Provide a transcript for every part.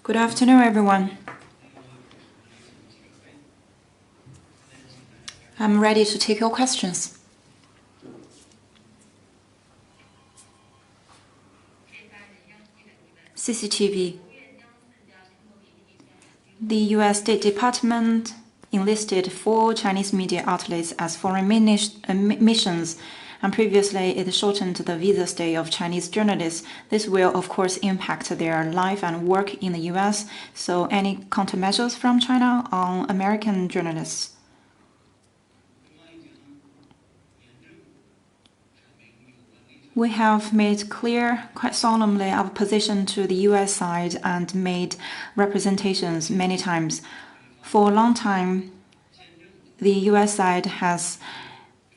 Good afternoon, everyone. I'm ready to take your questions. CCTV. The U.S. State Department enlisted 4 Chinese media outlets as foreign missions, and previously it shortened the visa stay of Chinese journalists. This will, of course, impact their life and work in the U.S., so any countermeasures from China on American journalists? We have made clear, quite solemnly, our position to the US side and made representations many times. For a long time, the US side has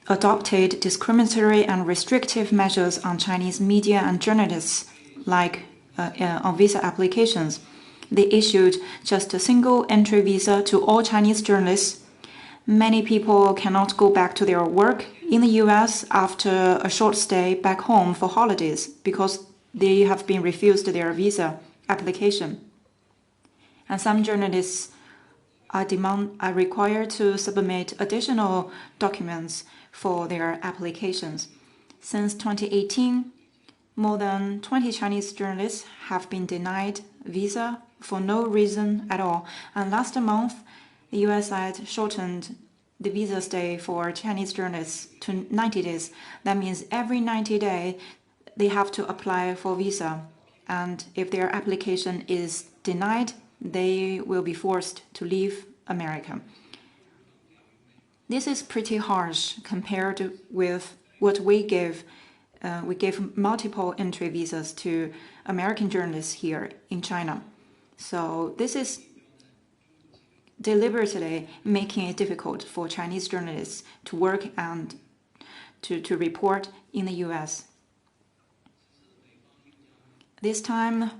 adopted discriminatory and restrictive measures on Chinese media and journalists, like on visa applications. They issued just a single entry visa to all Chinese journalists. Many people cannot go back to their work in the US after a short stay back home for holidays because they have been refused their visa application. And some journalists are required to submit additional documents for their applications. Since 2018, more than 20 Chinese journalists have been denied visa for no reason at all. And last month, the US side shortened the visa stay for Chinese journalists to 90 days. That means every 90 days they have to apply for visa. And if their application is denied, they will be forced to leave America. This is pretty harsh compared with what we give. We gave multiple entry visas to American journalists here in China. So this is deliberately making it difficult for Chinese journalists to work and to report in the US. This time,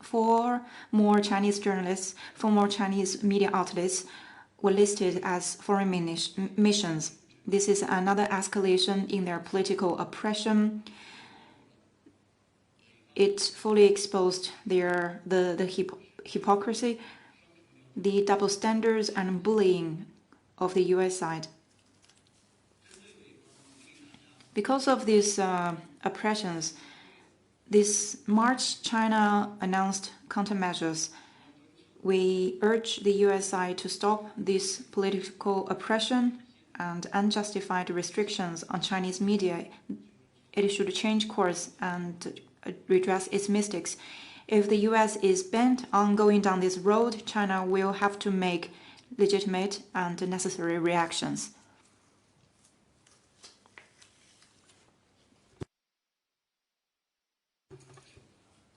4 more Chinese journalists, 4 more Chinese media outlets were listed as foreign missions. This is another escalation in their political oppression. It fully exposed the hypocrisy, the double standards and bullying of the US side. Because of these oppressions, this March China announced countermeasures. We urge the US side to stop this political oppression and unjustified restrictions on Chinese media. It should change course and redress its mistakes. If the US is bent on going down this road, China will have to make legitimate and necessary reactions.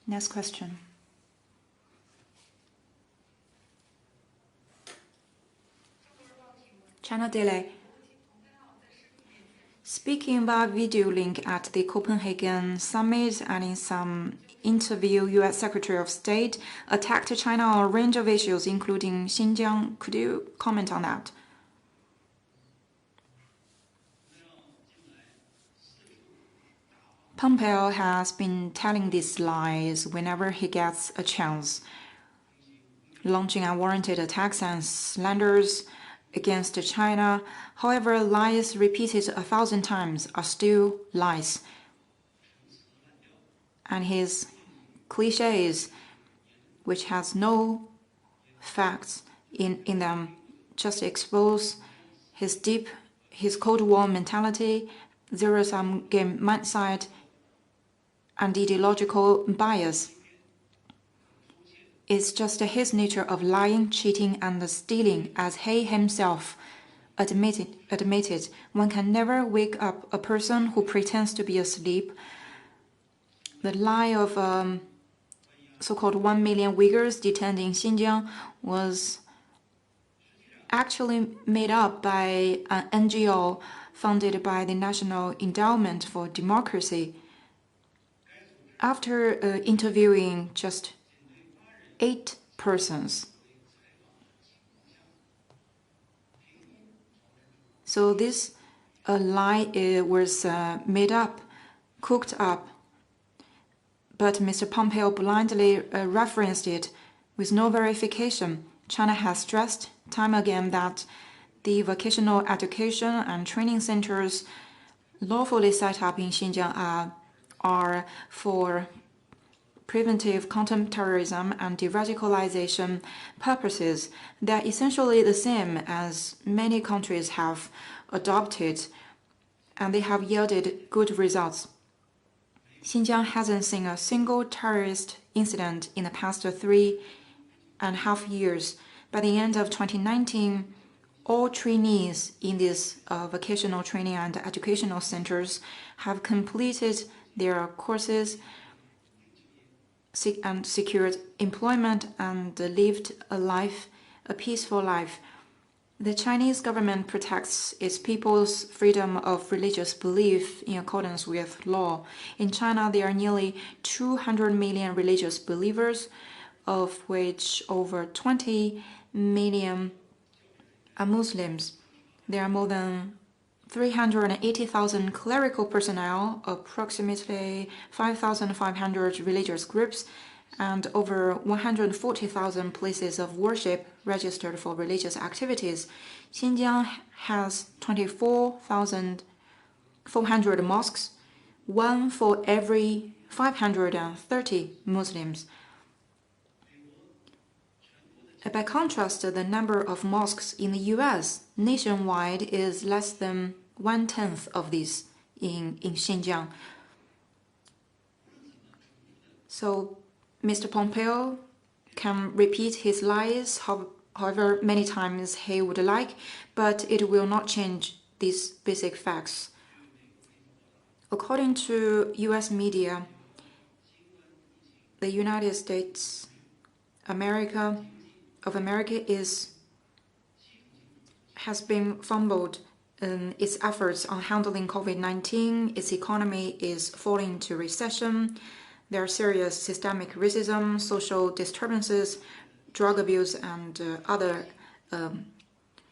Next question. China Daily. Speaking via video link at the Copenhagen summit and in some interview, U.S. Secretary of State attacked China on a range of issues, including Xinjiang. Could you comment on that? Pompeo has been telling these lies whenever he gets a chance, launching unwarranted attacks and slanders against China. However, lies repeated 1,000 times are still lies. And his cliches, which has no facts in them, just expose his Cold War mentality, zero-sum game mindset, and ideological bias. It's just his nature of lying, cheating, and stealing, as he himself admitted. One can never wake up a person who pretends to be asleep. The lie of so-called 1 million Uyghurs detained in Xinjiang was actually made up by an NGO funded by the National Endowment for Democracy. After interviewing just 8 persons. So this lie was made up, cooked up, but Mr. Pompeo blindly referenced it with no verification. China has stressed time again that the vocational education and training centers lawfully set up in Xinjiang are for preventive counterterrorism and de-radicalization purposes. They are essentially the same as many countries have adopted, and they have yielded good results. Xinjiang hasn't seen a single terrorist incident in the past 3.5 years. By the end of 2019, all trainees in these vocational training and educational centers have completed their courses and secured employment and lived a peaceful life. The Chinese government protects its people's freedom of religious belief in accordance with law. In China, there are nearly 200 million religious believers, of which over 20 million are Muslims. There are more than 380,000 clerical personnel, approximately 5,500 religious groups, and over 140,000 places of worship registered for religious activities. Xinjiang has 24,400 mosques, one for every 530 Muslims. By contrast, the number of mosques in the US nationwide is less than 1/10 of these in Xinjiang. So Mr. Pompeo can repeat his lies however many times he would like, but it will not change these basic facts. According to US media, the United States of America has been fumbled in its efforts on handling COVID-19. Its economy is falling into recession. There are serious systemic racism, social disturbances, drug abuse, and other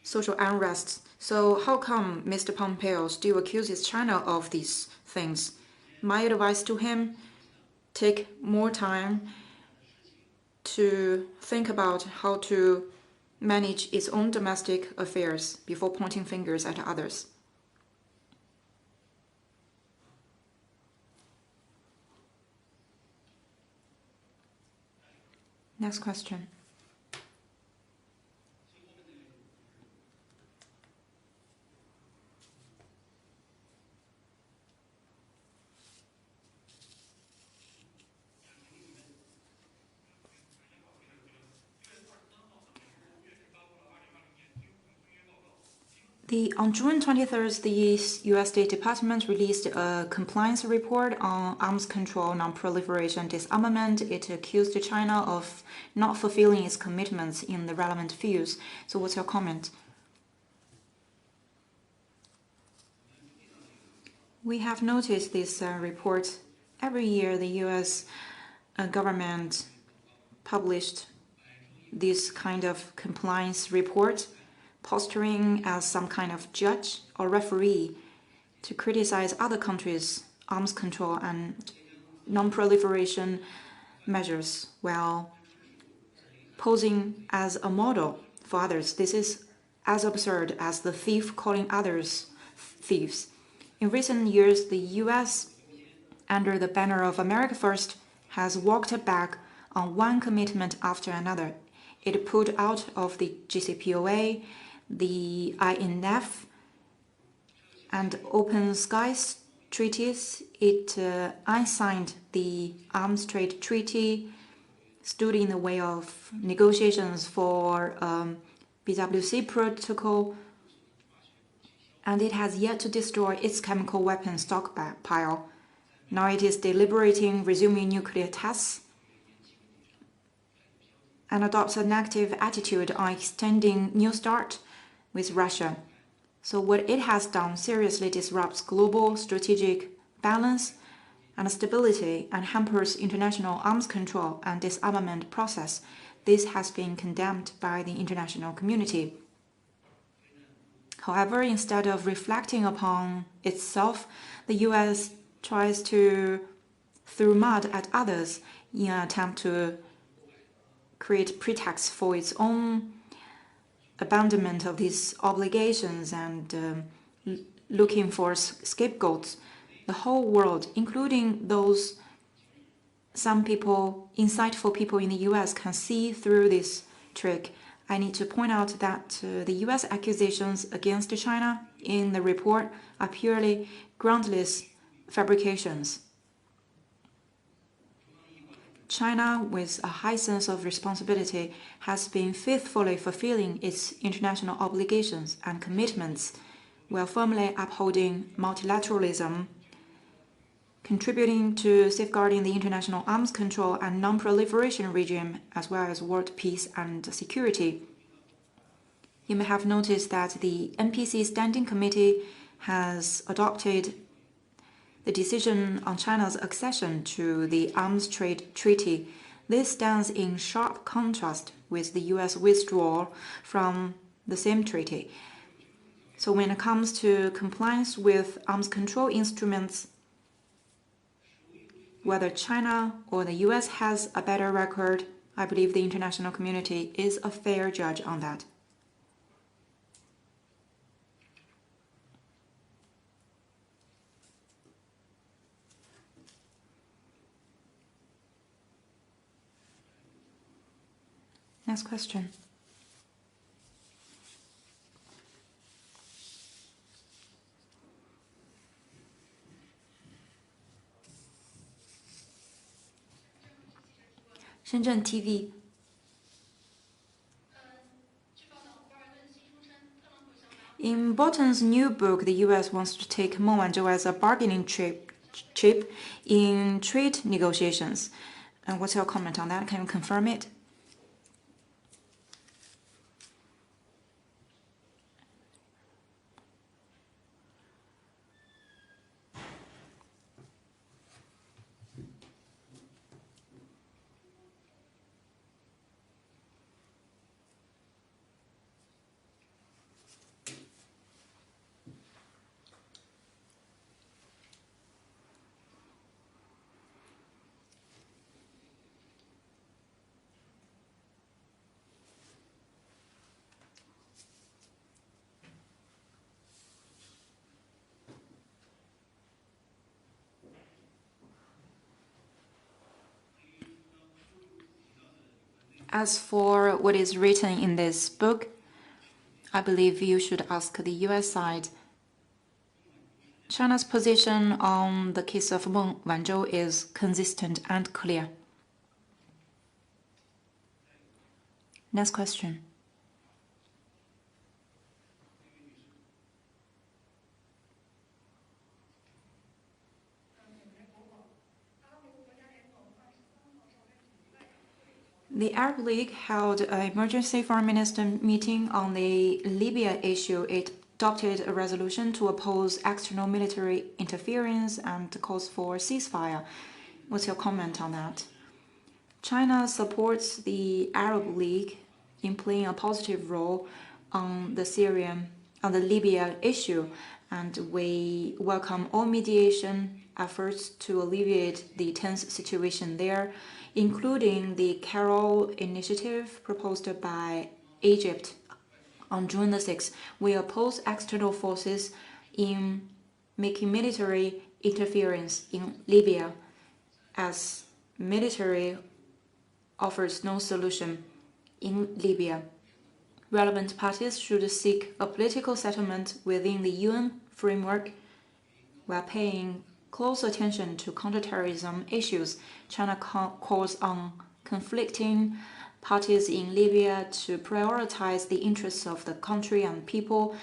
social unrests. So how come Mr. Pompeo still accuses China of these things? My advice to him, take more time to think about how to manage its own domestic affairs before pointing fingers at others. Next question. On June 23rd, the U.S. State Department released a compliance report on arms control, non-proliferation, disarmament. It accused China of not fulfilling its commitments in the relevant fields. So what's your comment? We have noticed this report. Every year, the U.S. government published this kind of compliance report, posturing as some kind of judge or referee to criticize other countries' arms control and non-proliferation measures while posing as a model for others. This is as absurd as the thief calling others thieves. In recent years, the US, under the banner of America First, has walked back on one commitment after another. It pulled out of the JCPOA, the INF, and Open Skies treaties. It unsigned the Arms Trade Treaty, stood in the way of negotiations for BWC protocol, and it has yet to destroy its chemical weapons stockpile. Now it is deliberating resuming nuclear tests and adopts a negative attitude on extending New START with Russia. So what it has done seriously disrupts global strategic balance and stability and hampers international arms control and disarmament process. This has been condemned by the international community. However, instead of reflecting upon itself, the US tries to throw mud at others in an attempt to create pretexts for its own abandonment of these obligations and looking for scapegoats. The whole world, including those some people, insightful people in the US, can see through this trick. I need to point out that the US accusations against China in the report are purely groundless fabrications. China, with a high sense of responsibility, has been faithfully fulfilling its international obligations and commitments while firmly upholding multilateralism, contributing to safeguarding the international arms control and non-proliferation regime, as well as world peace and security. You may have noticed that the NPC Standing Committee has adopted the decision on China's accession to the Arms Trade Treaty. This stands in sharp contrast with the US withdrawal from the same treaty. So when it comes to compliance with arms control instruments, whether China or the US has a better record, I believe the international community is a fair judge on that. Next question. Shenzhen TV. In Bolton's new book, the US wants to take Meng Wanzhou as a bargaining chip in trade negotiations. And what's your comment on that? Can you confirm it? As for what is written in this book, I believe you should ask the US side. China's position on the case of Meng Wanzhou is consistent and clear. Next question. The Arab League held an emergency foreign minister meeting on the Libya issue. It adopted a resolution to oppose external military interference and calls for a ceasefire. What's your comment on that? China supports the Arab League in playing a positive role on the Libya issue, and we welcome all mediation efforts to alleviate the tense situation there, including the Carroll Initiative proposed by Egypt on June the 6th. We oppose external forces in making military interference in Libya, as military offers no solution in Libya. Relevant parties should seek a political settlement within the UN framework while paying close attention to counterterrorism issues. China calls on conflicting parties in Libya to prioritize the interests of the country and people,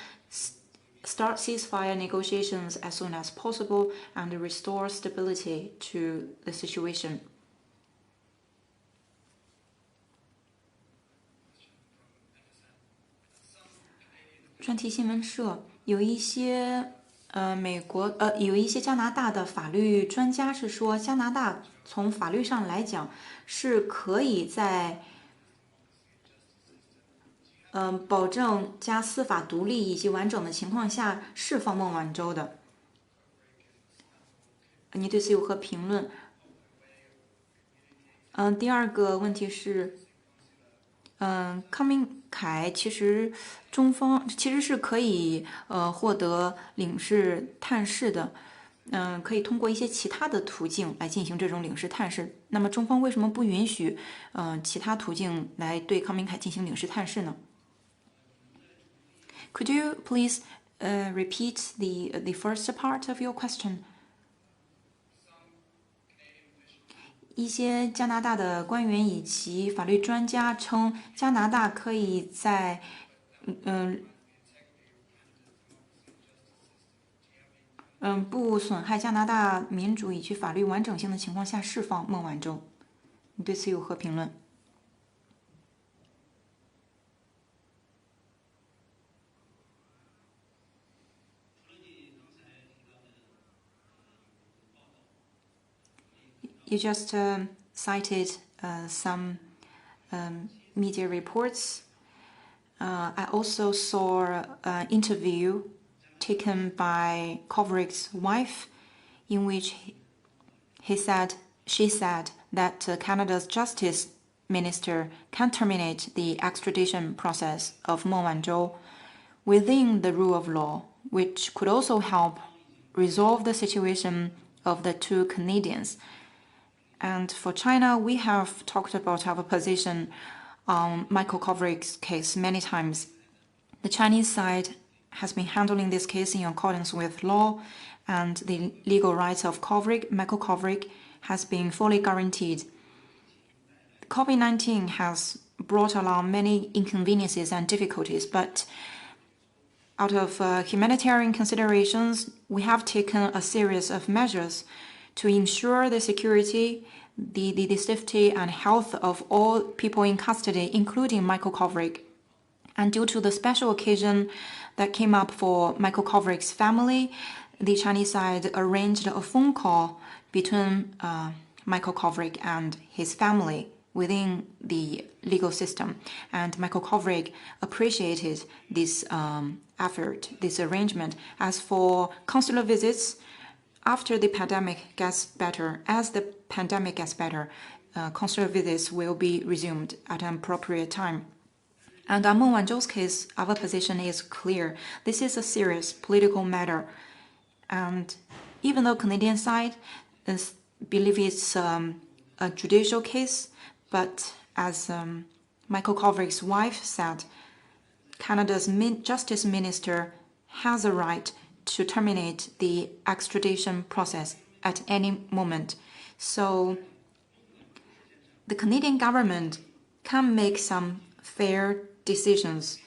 start ceasefire negotiations as soon as possible, and restore stability to the situation. 专题新闻社有一些有一些加拿大的法律专家是说，加拿大从法律上来讲是可以在保证加司法独立以及完整的情况下释放孟晚舟的。你对此有何评论？第二个问题是，康明凯其实中方其实是可以获得领事探视的，可以通过一些其他的途径来进行这种领事探视。那么中方为什么不允许其他途径来对康明凯进行领事探视呢？Could you please repeat the first part of your question? 一些加拿大的官员以及法律专家称，加拿大可以在不损害加拿大民主以及法律完整性的情况下释放孟晚舟。你对此有何评论？You just cited some media reports. I also saw an interview taken by Kovrik's wife, in which she said that Canada's justice minister can terminate the extradition process of Meng Wanzhou within the rule of law, which could also help resolve the situation of the two Canadians. And for China, we have talked about our position on Michael Kovrik's case many times. The Chinese side has been handling this case in accordance with law, and the legal rights of Michael Kovrig, has been fully guaranteed. COVID-19 has brought along many inconveniences and difficulties, but out of humanitarian considerations, we have taken a series of measures to ensure the security, the safety and health of all people in custody, including Michael Kovrig. And due to the special occasion that came up for Michael Kovrik's family, the Chinese side arranged a phone call between Michael Kovrig and his family within the legal system. And Michael Kovrig appreciated this effort, this arrangement. As for consular visits, after the pandemic gets better, consular visits will be resumed at an appropriate time. And on Meng Wanzhou's case, our position is clear. This is a serious political matter. And even though Canadian side believe it's a judicial case, but as Michael Kovrik's wife said, Canada's justice minister has a right to terminate the extradition process at any moment. So the Canadian government can make some fair decisions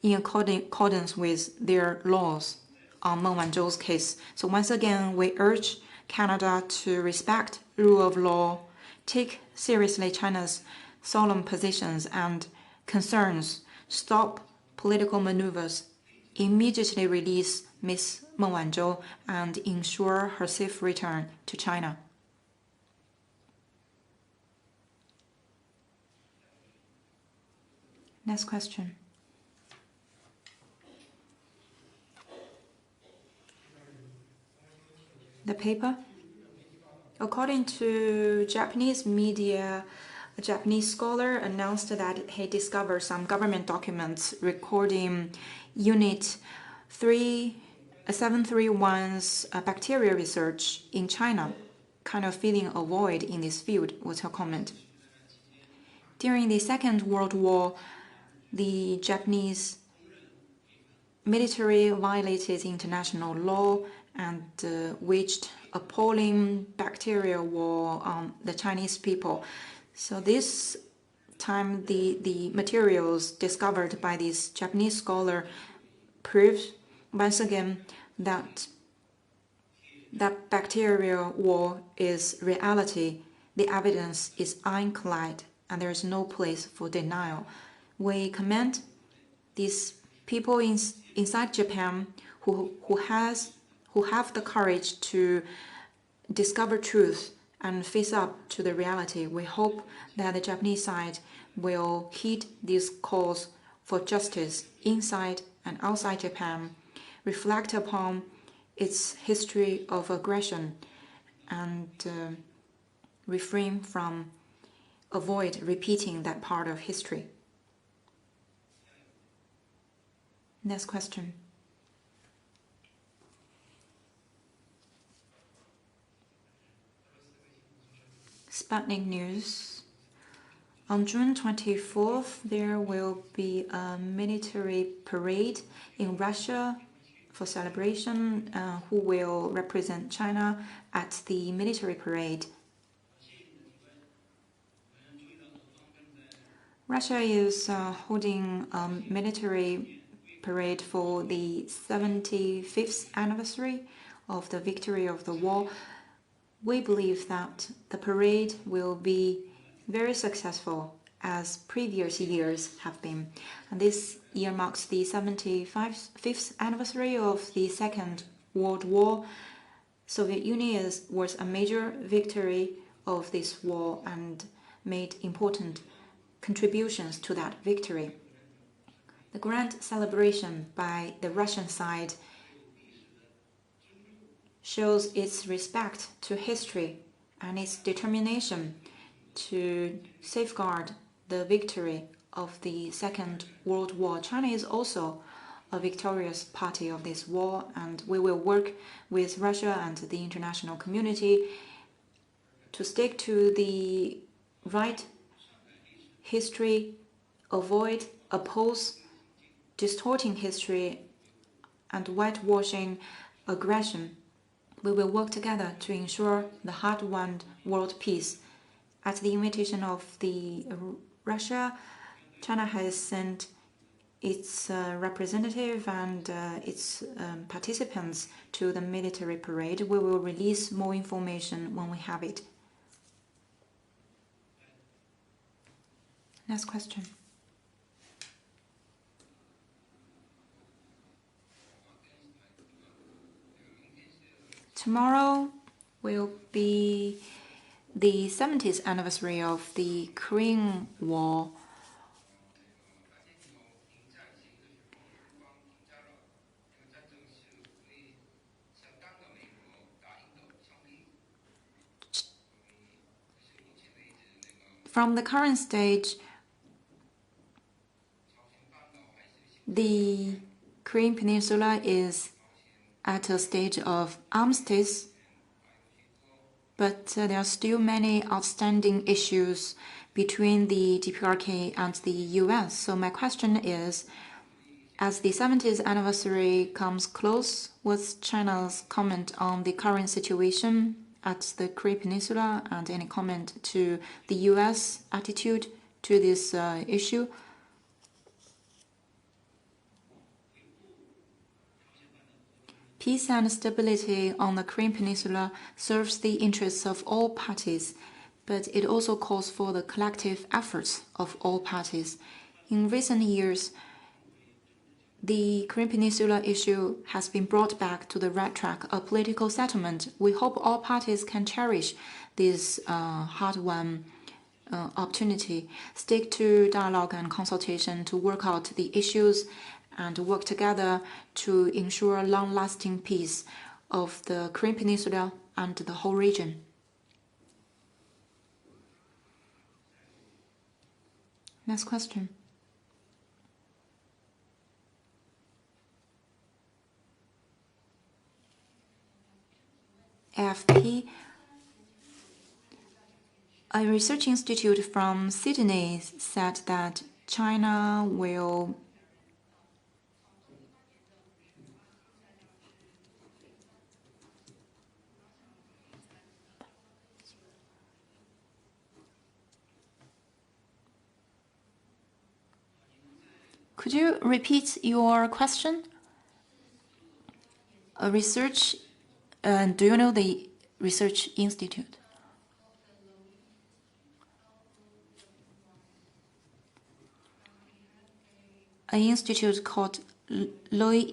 in accordance with their laws on Meng Wanzhou's case. So once again, we urge Canada to respect rule of law, take seriously China's solemn positions and concerns, stop political maneuvers, immediately release Ms. Meng Wanzhou, and ensure her safe return to China. Next question. The paper? According to Japanese media, a Japanese scholar announced that he discovered some government documents recording Unit 731's bacteria research in China, kind of filling a void in this field. What's your comment? During the Second World War, the Japanese military violated international law and waged appalling bacterial war on the Chinese people. So this time, the materials discovered by this Japanese scholar proves once again that bacterial war is reality. The evidence is ironclad, and there is no place for denial. We commend these people inside Japan who have the courage to discover truth and face up to the reality. We hope that the Japanese side will heed these calls for justice inside and outside Japan, reflect upon its history of aggression, and refrain from avoid repeating that part of history. Next question. Sputnik News. On June 24th, there will be a military parade in Russia for celebration. Who will represent China at the military parade? Russia is holding a military parade for the 75th anniversary of the victory of the war. We believe that the parade will be very successful as previous years have been. And this year marks the 75th anniversary of the Second World War. Soviet Union was a major victory of this war and made important contributions to that victory. The grand celebration by the Russian side shows its respect to history and its determination to safeguard the victory of the Second World War. China is also a victorious party of this war, and we will work with Russia and the international community to stick to the right history, oppose distorting history and whitewashing aggression. We will work together to ensure the hard-won world peace. At the invitation of the Russia, China has sent its representative and its participants to the military parade. We will release more information when we have it. Next question. Tomorrow will be the 70th anniversary of the Korean War. From the current stage, the Korean Peninsula is at a stage of armistice, but there are still many outstanding issues between the DPRK and the US. So my question is, as the 70th anniversary comes close, what's China's comment on the current situation at the Korean Peninsula, and any comment to the US attitude to this issue? Peace and stability on the Korean Peninsula serves the interests of all parties, but it also calls for the collective efforts of all parties. In recent years, the Korean Peninsula issue has been brought back to the right track, a political settlement. We hope all parties can cherish this hard-won opportunity, stick to dialogue and consultation to work out the issues and work together to ensure long-lasting peace of the Korean Peninsula and the whole region. Next question. AFP. A research institute from Sydney said that China will Could you repeat your question? A research, do you know the research institute? An institute called Lowy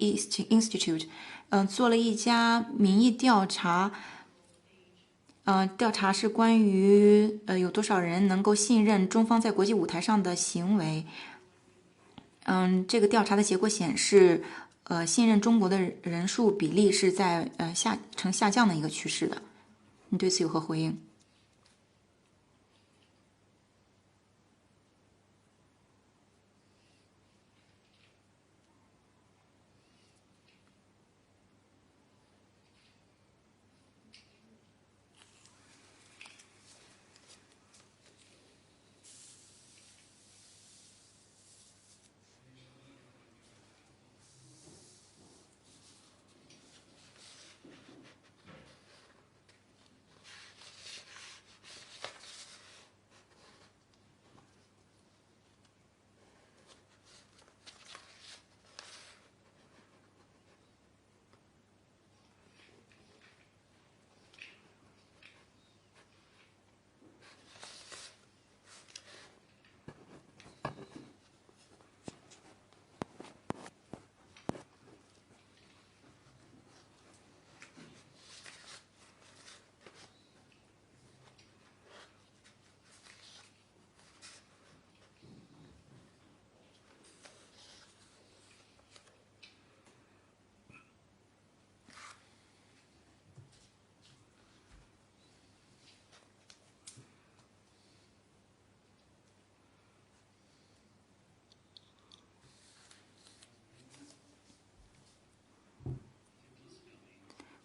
Institute, 做了一家民意调查，调查是关于有多少人能够信任中方在国际舞台上的行为。这个调查的结果显示，信任中国的人数比例是在呈下降的一个趋势的。你对此有何回应？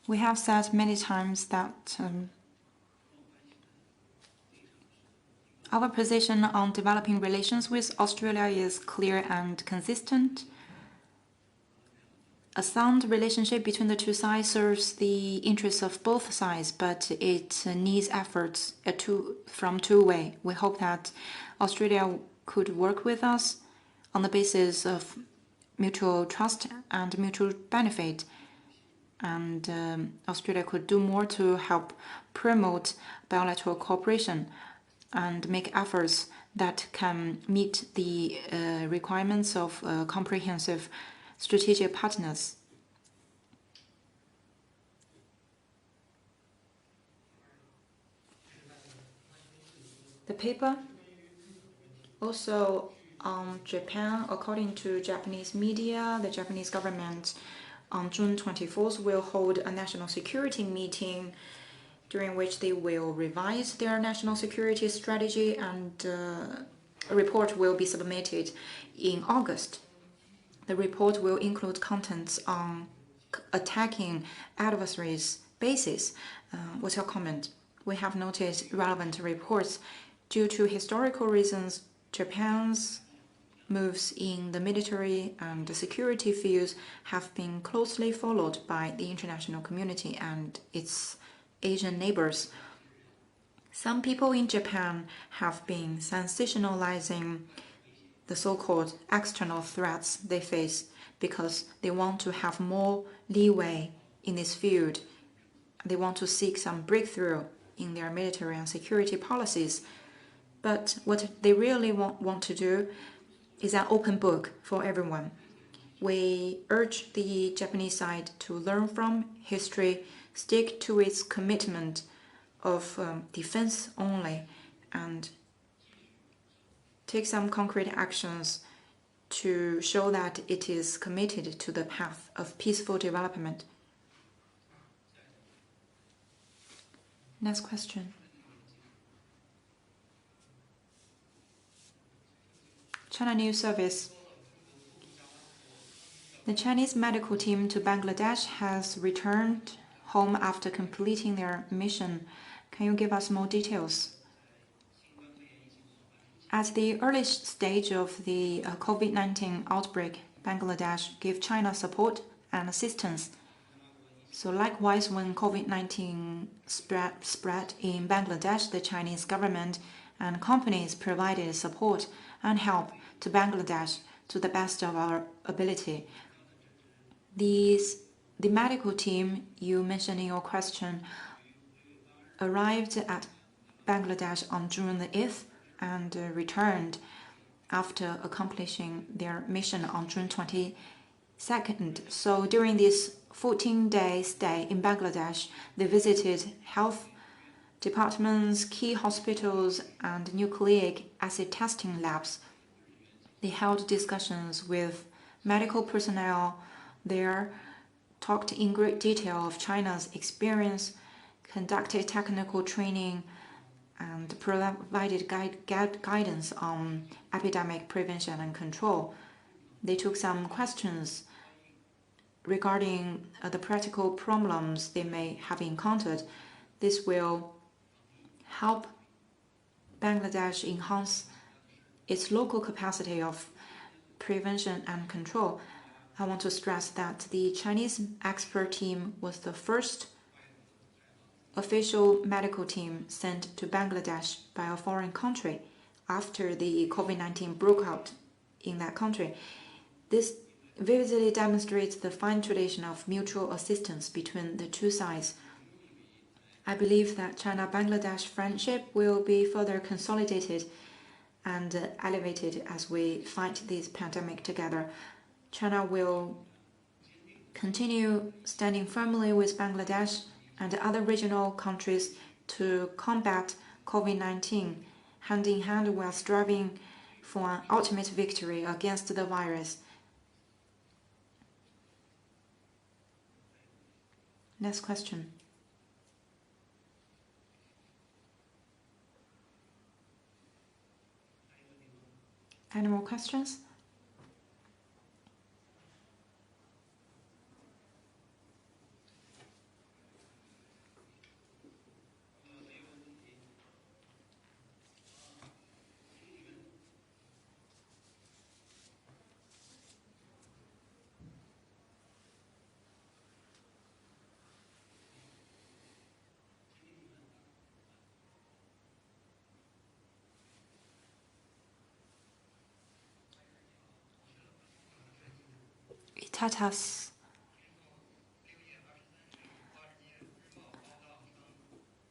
We have said many times that our position on developing relations with Australia is clear and consistent. A sound relationship between the two sides serves the interests of both sides, but it needs efforts from two ways. We hope that Australia could work with us on the basis of mutual trust and mutual benefit, and Australia could do more to help promote bilateral cooperation and make efforts that can meet the requirements of comprehensive strategic partners. The paper also on Japan, according to Japanese media, the Japanese government on June 24th will hold a national security meeting during which they will revise their national security strategy, and a report will be submitted in August. The report will include contents on attacking adversaries' bases. What's your comment? We have noted relevant reports. Due to historical reasons, Japan's moves in the military and the security fields have been closely followed by the international community and its Asian neighbors. Some people in Japan have been sensationalizing the so-called external threats they face because they want to have more leeway in this field. They want to seek some breakthrough in their military and security policies. But what they really want to do is an open book for everyone. We urge the Japanese side to learn from history, stick to its commitment of defense only, and take some concrete actions to show that it is committed to the path of peaceful development. Next question. China News Service. The Chinese medical team to Bangladesh has returned home after completing their mission. Can you give us more details? At the earliest stage of the COVID-19 outbreak, Bangladesh gave China support and assistance. So likewise, when COVID-19 spread in Bangladesh, the Chinese government and companies provided support and help to Bangladesh to the best of our ability. The medical team you mentioned in your question arrived at Bangladesh on June the 8th and returned after accomplishing their mission on June 22nd. So during this 14-day stay in Bangladesh, they visited health departments, key hospitals, and nucleic acid testing labs. They held discussions with medical personnel there, talked in great detail of China's experience, conducted technical training, and provided guidance on epidemic prevention and control. They took some questions regarding the practical problems they may have encountered. This will help Bangladesh enhance its local capacity of prevention and control. I want to stress that the Chinese expert team was the first official medical team sent to Bangladesh by a foreign country after the COVID-19 broke out in that country. This vividly demonstrates the fine tradition of mutual assistance between the two sides. I believe that China-Bangladesh friendship will be further consolidated and elevated as we fight this pandemic together. China will continue standing firmly with Bangladesh and other regional countries to combat COVID-19 hand in hand while striving for an ultimate victory against the virus. Next question. Any more questions? Tata's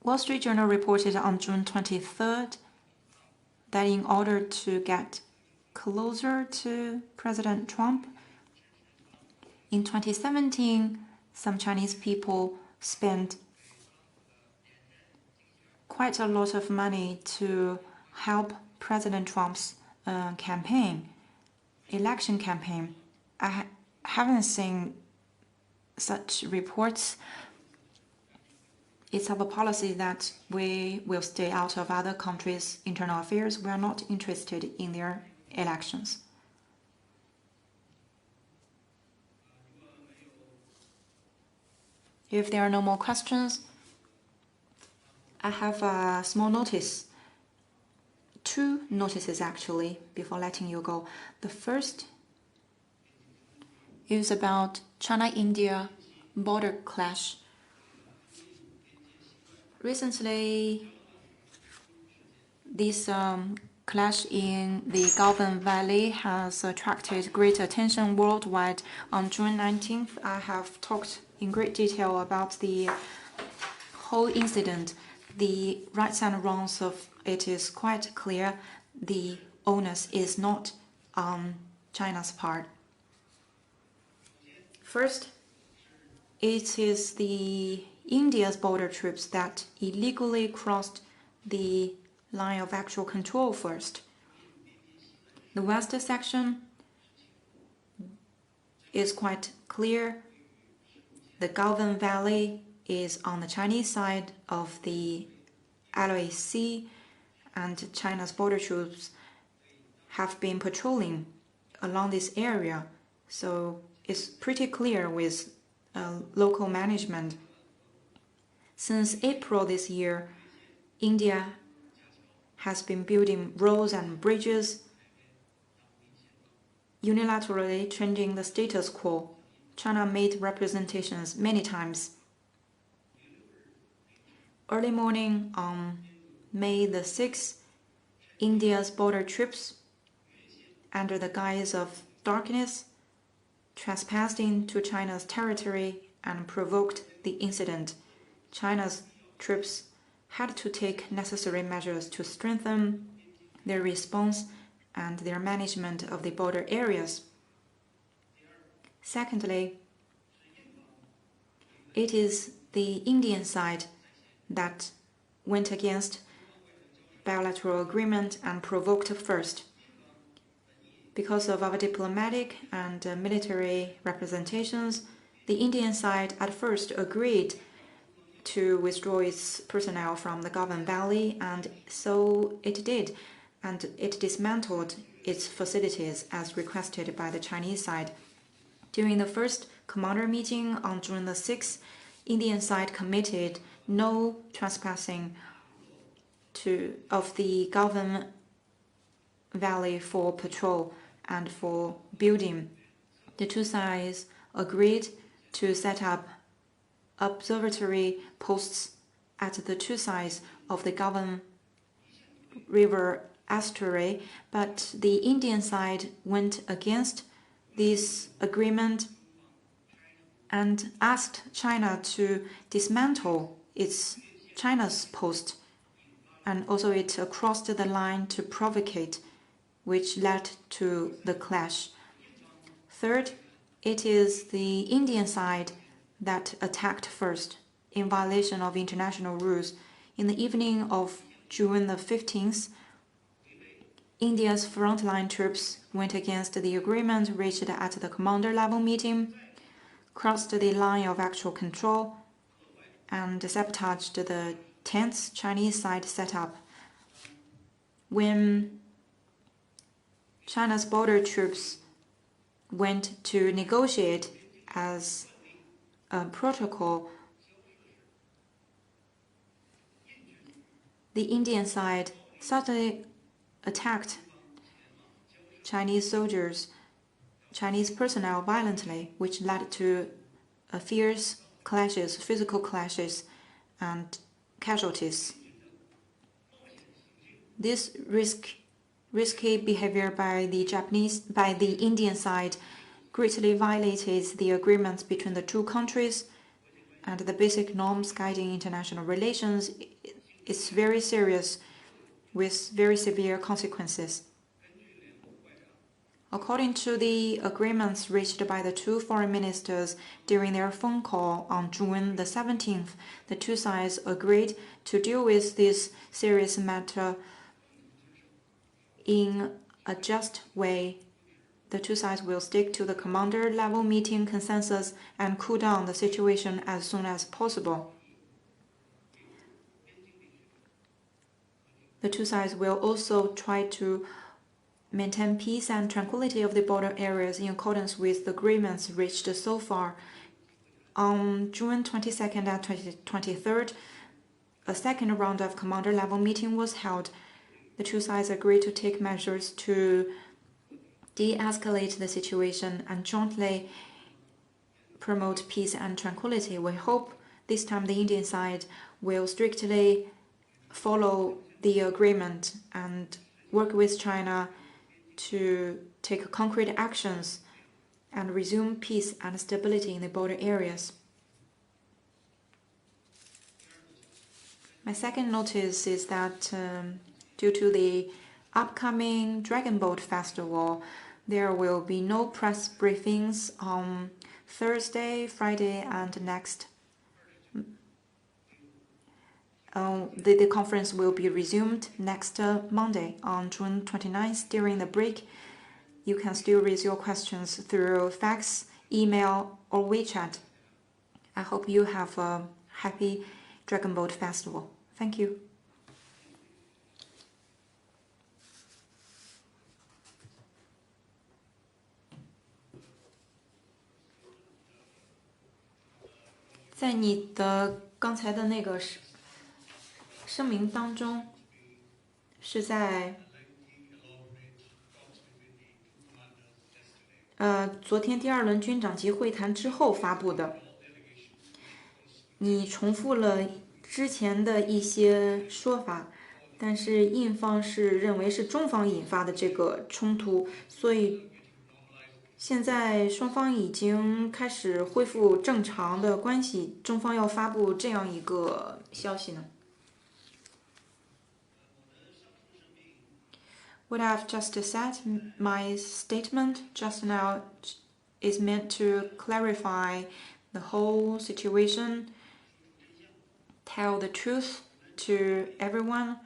Wall Street Journal reported on June 23rd that in order to get closer to President Trump, in 2017, some Chinese people spent quite a lot of money to help President Trump's election campaign. I haven't seen such reports. It's our policy that we will stay out of other countries' internal affairs. We are not interested in their elections. If there are no more questions, I have a small notice. 2 notices actually, before letting you go. The first is about China-India border clash. Recently, this clash in the Galvan Valley has attracted great attention worldwide. On June 19th, I have talked in great detail about the whole incident. The rights and wrongs of it is quite clear. The onus is not on China's part. First, it is the India's border troops that illegally crossed the line of actual control first. The west section is quite clear. The Galvan Valley is on the Chinese side of the Alloy Sea, and China's border troops have been patrolling along this area. So it's pretty clear with local management. Since April this year, India has been building roads and bridges, unilaterally changing the status quo. China made representations many times. Early morning on May the 6th, India's border troops, under the guise of darkness, trespassed into China's territory and provoked the incident. China's troops had to take necessary measures to strengthen their response and their management of the border areas. Secondly, it is the Indian side that went against bilateral agreement and provoked first. Because of our diplomatic and military representations, the Indian side at first agreed to withdraw its personnel from the Galvan Valley, and so it did, and it dismantled its facilities as requested by the Chinese side. During the first commander meeting on June the 6th, Indian side committed no trespassing of the Galvan Valley for patrol and for building. The two sides agreed to set up observatory posts at the two sides of the Galvan River estuary, but the Indian side went against this agreement and asked China to dismantle China's post, and also it crossed the line to provocate, which led to the clash. Third, it is the Indian side that attacked first in violation of international rules. In the evening of June the 15th, India's frontline troops went against the agreement reached at the commander level meeting, crossed the line of actual control, and sabotaged the tents Chinese side set up. When China's border troops went to negotiate as a protocol, the Indian side suddenly attacked Chinese soldiers, Chinese personnel violently, which led to fierce clashes, physical clashes, and casualties. This risky behavior by the Indian side greatly violated the agreements between the two countries and the basic norms guiding international relations. It's very serious with very severe consequences. According to the agreements reached by the two foreign ministers during their phone call on June the 17th, the two sides agreed to deal with this serious matter in a just way. The two sides will stick to the commander-level meeting consensus and cool down the situation as soon as possible. The two sides will also try to maintain peace and tranquility of the border areas in accordance with the agreements reached so far. On June 22nd and 23rd, a second round of commander-level meeting was held. The two sides agreed to take measures to de-escalate the situation and jointly promote peace and tranquility. We hope this time the Indian side will strictly follow the agreement and work with China to take concrete actions and resume peace and stability in the border areas. My second notice is that due to the upcoming Dragon Boat Festival, there will be no press briefings on Thursday, Friday, and next. The conference will be resumed next Monday on June 29th. During the break, you can still raise your questions through fax, email, or WeChat. I hope you have a happy Dragon Boat Festival. Thank you. 在你的刚才的那个声明当中，是在昨天第二轮军长级会谈之后发布的。你重复了之前的一些说法，但是印方是认为是中方引发的这个冲突，所以现在双方已经开始恢复正常的关系，中方要发布这样一个消息呢？What I've just said, my statement just now is meant to clarify the whole situation, tell the truth to everyone.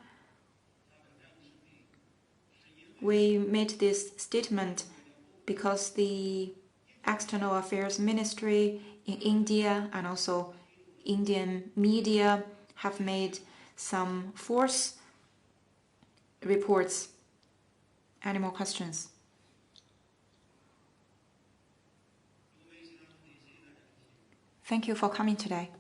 We made this statement because the External Affairs Ministry in India and also Indian media have made some false reports. Any more questions? Thank you for coming today.